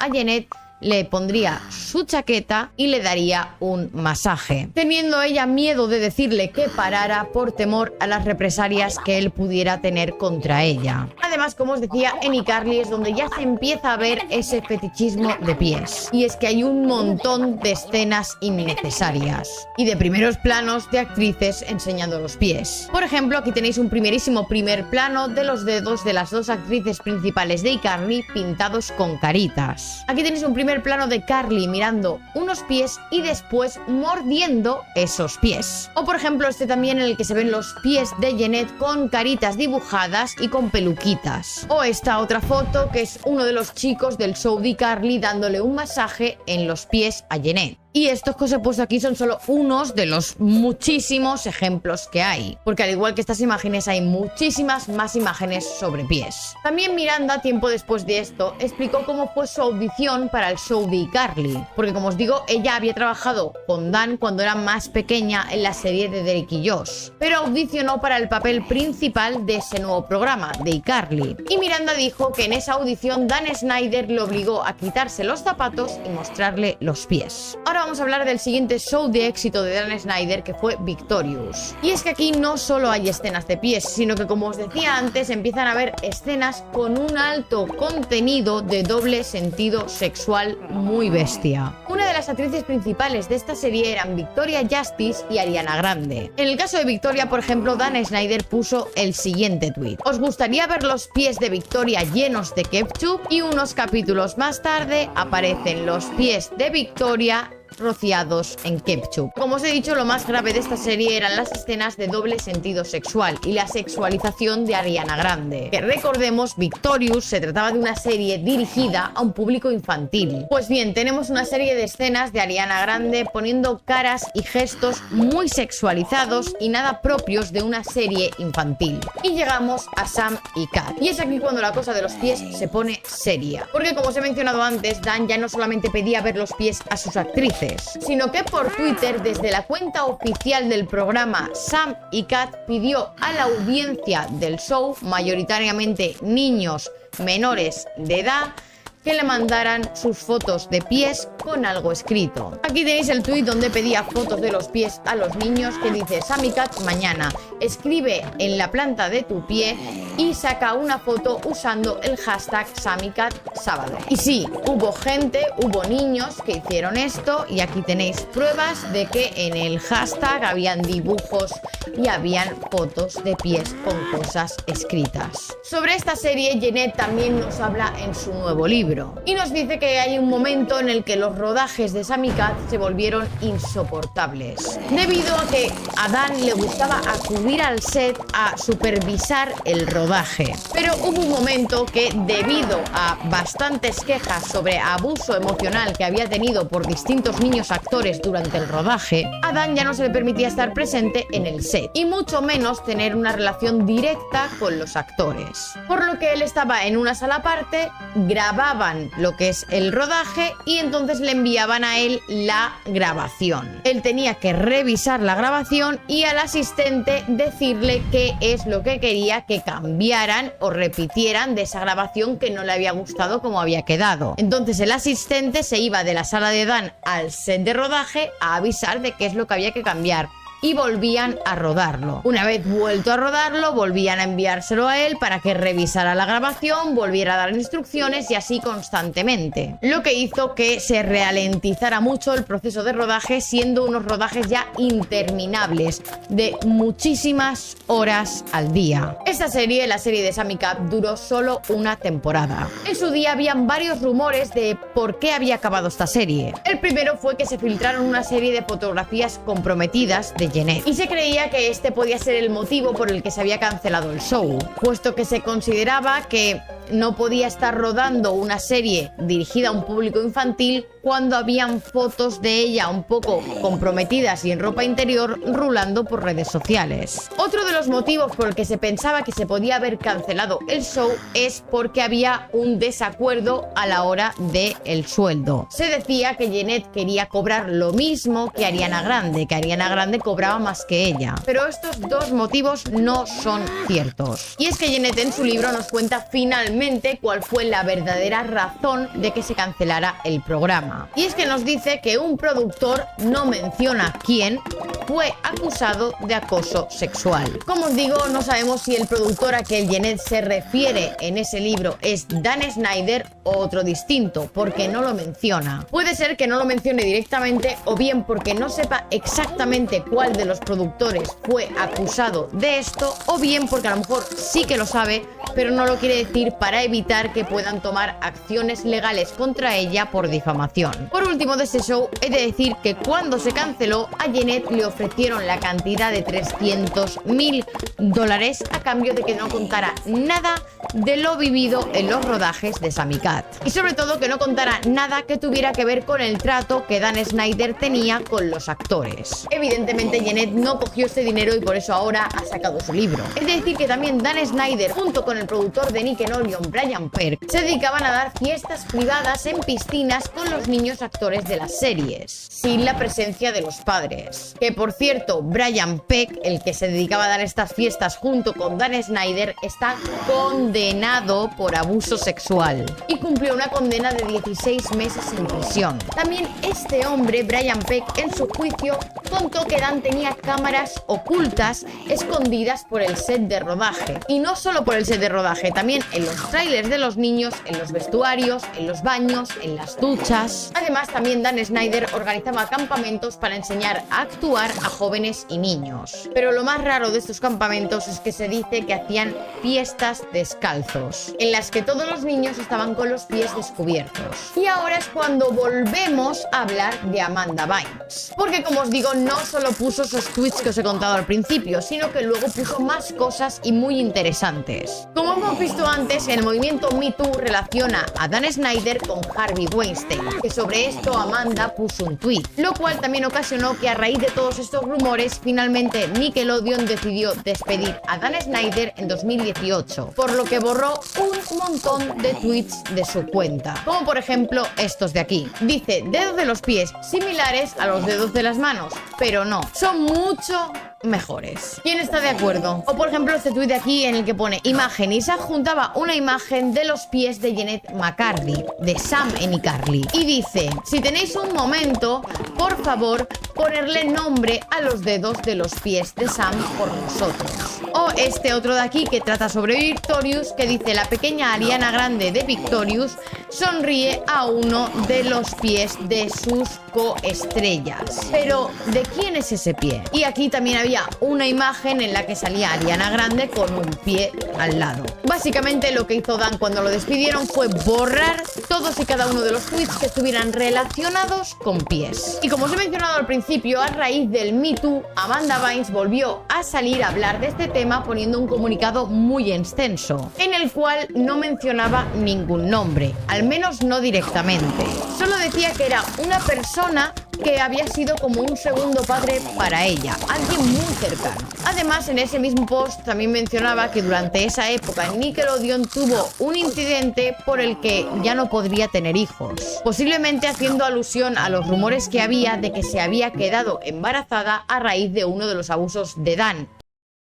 a Jeanette, le pondría su chaqueta y le daría un masaje, teniendo ella miedo de decirle que parara por temor a las represalias que él pudiera tener contra ella. Además, como os decía, en iCarly es donde ya se empieza a ver ese fetichismo de pies. Y es que hay un montón de escenas innecesarias y de primeros planos de actrices enseñando los pies. Por ejemplo, aquí tenéis un primerísimo primer plano de los dedos de las dos actrices principales de iCarly pintados con caritas. Aquí tenéis un primer plano de Carly mirando unos pies y después mordiendo esos pies. O por ejemplo este también, en el que se ven los pies de Jeanette con caritas dibujadas y con peluquitas. O esta otra foto, que es uno de los chicos del show de Carly dándole un masaje en los pies a Jeanette. Y estos que os he puesto aquí son solo unos de los muchísimos ejemplos que hay, porque al igual que estas imágenes hay muchísimas más imágenes sobre pies. También Miranda, tiempo después de esto, explicó cómo fue su audición para el show de iCarly, porque como os digo, ella había trabajado con Dan cuando era más pequeña en la serie de Drake y Josh, pero audicionó para el papel principal de ese nuevo programa, de iCarly. Y Miranda dijo que en esa audición Dan Schneider le obligó a quitarse los zapatos y mostrarle los pies. Ahora vamos a hablar del siguiente show de éxito de Dan Schneider, que fue Victorious. Y es que aquí no solo hay escenas de pies, sino que, como os decía antes, empiezan a haber escenas con un alto contenido de doble sentido sexual muy bestia. Una de las actrices principales de esta serie eran Victoria Justice y Ariana Grande. En el caso de Victoria, por ejemplo, Dan Schneider puso el siguiente tuit: ¿os gustaría ver los pies de Victoria llenos de ketchup? Y unos capítulos más tarde aparecen los pies de Victoria rociados en ketchup. Como os he dicho, lo más grave de esta serie eran las escenas de doble sentido sexual y la sexualización de Ariana Grande. Que recordemos, Victorious se trataba de una serie dirigida a un público infantil. Pues bien, tenemos una serie de escenas de Ariana Grande poniendo caras y gestos muy sexualizados y nada propios de una serie infantil. Y llegamos a Sam y Cat. Y es aquí cuando la cosa de los pies se pone seria. Porque, como os he mencionado antes, Dan ya no solamente pedía ver los pies a sus actrices, sino que por Twitter, desde la cuenta oficial del programa, Sam y Cat pidió a la audiencia del show, mayoritariamente niños menores de edad, que le mandaran sus fotos de pies con algo escrito. Aquí tenéis el tuit donde pedía fotos de los pies a los niños, que dice: Sam y Cat mañana, escribe en la planta de tu pie y saca una foto usando el hashtag Sam y Cat sábado. Y sí, hubo gente, hubo niños que hicieron esto, y aquí tenéis pruebas de que en el hashtag habían dibujos y habían fotos de pies con cosas escritas. Sobre esta serie, Jeanette también nos habla en su nuevo libro y nos dice que hay un momento en el que los rodajes de Sam y Cat se volvieron insoportables, debido a que a Dan le gustaba acudir al set a supervisar el rodaje. Pero hubo un momento que, debido a bastantes quejas sobre abuso emocional que había tenido por distintos niños actores durante el rodaje, a Dan ya no se le permitía estar presente en el set, y mucho menos tener una relación directa con los actores. Por lo que él estaba en una sala aparte, grababa lo que es el rodaje y entonces le enviaban a él la grabación. Él tenía que revisar la grabación y al asistente decirle qué es lo que quería que cambiaran o repitieran de esa grabación que no le había gustado como había quedado. Entonces el asistente se iba de la sala de Dan al set de rodaje a avisar de qué es lo que había que cambiar. Y volvían a rodarlo. Una vez vuelto a rodarlo, volvían a enviárselo a él para que revisara la grabación, volviera a dar instrucciones y así constantemente. Lo que hizo que se ralentizara mucho el proceso de rodaje, siendo unos rodajes ya interminables, de muchísimas horas al día. Esta serie, la serie de Sam y Cat, duró solo una temporada. En su día habían varios rumores de por qué había acabado esta serie. El primero fue que se filtraron una serie de fotografías comprometidas de Jeanette, y se creía que este podía ser el motivo por el que se había cancelado el show, puesto que se consideraba que no podía estar rodando una serie dirigida a un público infantil cuando habían fotos de ella un poco comprometidas y en ropa interior rulando por redes sociales. Otro de los motivos por el que se pensaba que se podía haber cancelado el show es porque había un desacuerdo a la hora del sueldo. Se decía que Jeanette quería cobrar lo mismo que Ariana Grande cobraba más que ella. Pero estos dos motivos no son ciertos. Y es que Jeanette en su libro nos cuenta finalmente cuál fue la verdadera razón de que se cancelara el programa. Y es que nos dice que un productor, no menciona quién, fue acusado de acoso sexual. Como os digo, no sabemos si el productor a que el Jeanette se refiere en ese libro es Dan Snyder o otro distinto, porque no lo menciona. Puede ser que no lo mencione directamente, o bien porque no sepa exactamente cuál de los productores fue acusado de esto, o bien porque a lo mejor sí que lo sabe, pero no lo quiere decir para evitar que puedan tomar acciones legales contra ella por difamación. Por último de este show, he de decir que cuando se canceló, a Jeanette le ofrecieron la cantidad de $300.000 a cambio de que no contara nada de lo vivido en los rodajes de Sammy Cat. Y sobre todo que no contara nada que tuviera que ver con el trato que Dan Snyder tenía con los actores. Evidentemente Jeanette no cogió este dinero y por eso ahora ha sacado su libro. Es decir que también Dan Snyder junto con el productor de Nickelodeon, Brian Peck, se dedicaban a dar fiestas privadas en piscinas con los niños actores de las series, sin la presencia de los padres. Que por cierto, Brian Peck, el que se dedicaba a dar estas fiestas junto con Dan Snyder, está condenado por abuso sexual y cumplió una condena de 16 meses en prisión. También este hombre, Brian Peck, en su juicio contó que Dan tenía cámaras ocultas escondidas por el set de rodaje. Y no solo por el set de rodaje, también en los trailers de los niños, en los vestuarios, en los baños, en las duchas. Además, también Dan Snyder organizaba campamentos para enseñar a actuar a jóvenes y niños. Pero lo más raro de estos campamentos es que se dice que hacían fiestas descalzos, en las que todos los niños estaban con los pies descubiertos. Y ahora es cuando volvemos a hablar de Amanda Bynes. Porque como os digo, no solo puso esos tweets que os he contado al principio, sino que luego puso más cosas y muy interesantes. Como hemos visto antes, el movimiento Me Too relaciona a Dan Snyder con Harvey Weinstein, que sobre esto Amanda puso un tweet, lo cual también ocasionó que a raíz de todos estos rumores, finalmente Nickelodeon decidió despedir a Dan Snyder en 2018, por lo que borró un montón de tweets de su cuenta, como por ejemplo estos de aquí. Dice, dedos de los pies similares a los dedos de las manos, pero no, son mucho mejores. ¿Quién está de acuerdo? O por ejemplo este tuit de aquí en el que pone imagen y se adjuntaba una imagen de los pies de Jeanette McCarthy, de Sam en iCarly, y dice, si tenéis un momento, por favor, ponerle nombre a los dedos de los pies de Sam por nosotros. O este otro de aquí que trata sobre Victorious, que dice, la pequeña Ariana Grande de Victorious sonríe a uno de los pies de sus coestrellas. Pero, ¿de quién es ese pie? Y aquí también había una imagen en la que salía Ariana Grande con un pie al lado. Básicamente lo que hizo Dan cuando lo despidieron fue borrar todos y cada uno de los tweets que estuvieran relacionados con pies. Y como os he mencionado al principio, a raíz del Me Too, Amanda Bynes volvió a salir a hablar de este tema poniendo un comunicado muy extenso, en el cual no mencionaba ningún nombre, al menos no directamente. Solo decía que era una persona que había sido como un segundo padre para ella, alguien muy cercano. Además, en ese mismo post también mencionaba que durante esa época Nickelodeon tuvo un incidente por el que ya no podría tener hijos, posiblemente haciendo alusión a los rumores que había de que se había quedado embarazada a raíz de uno de los abusos de Dan,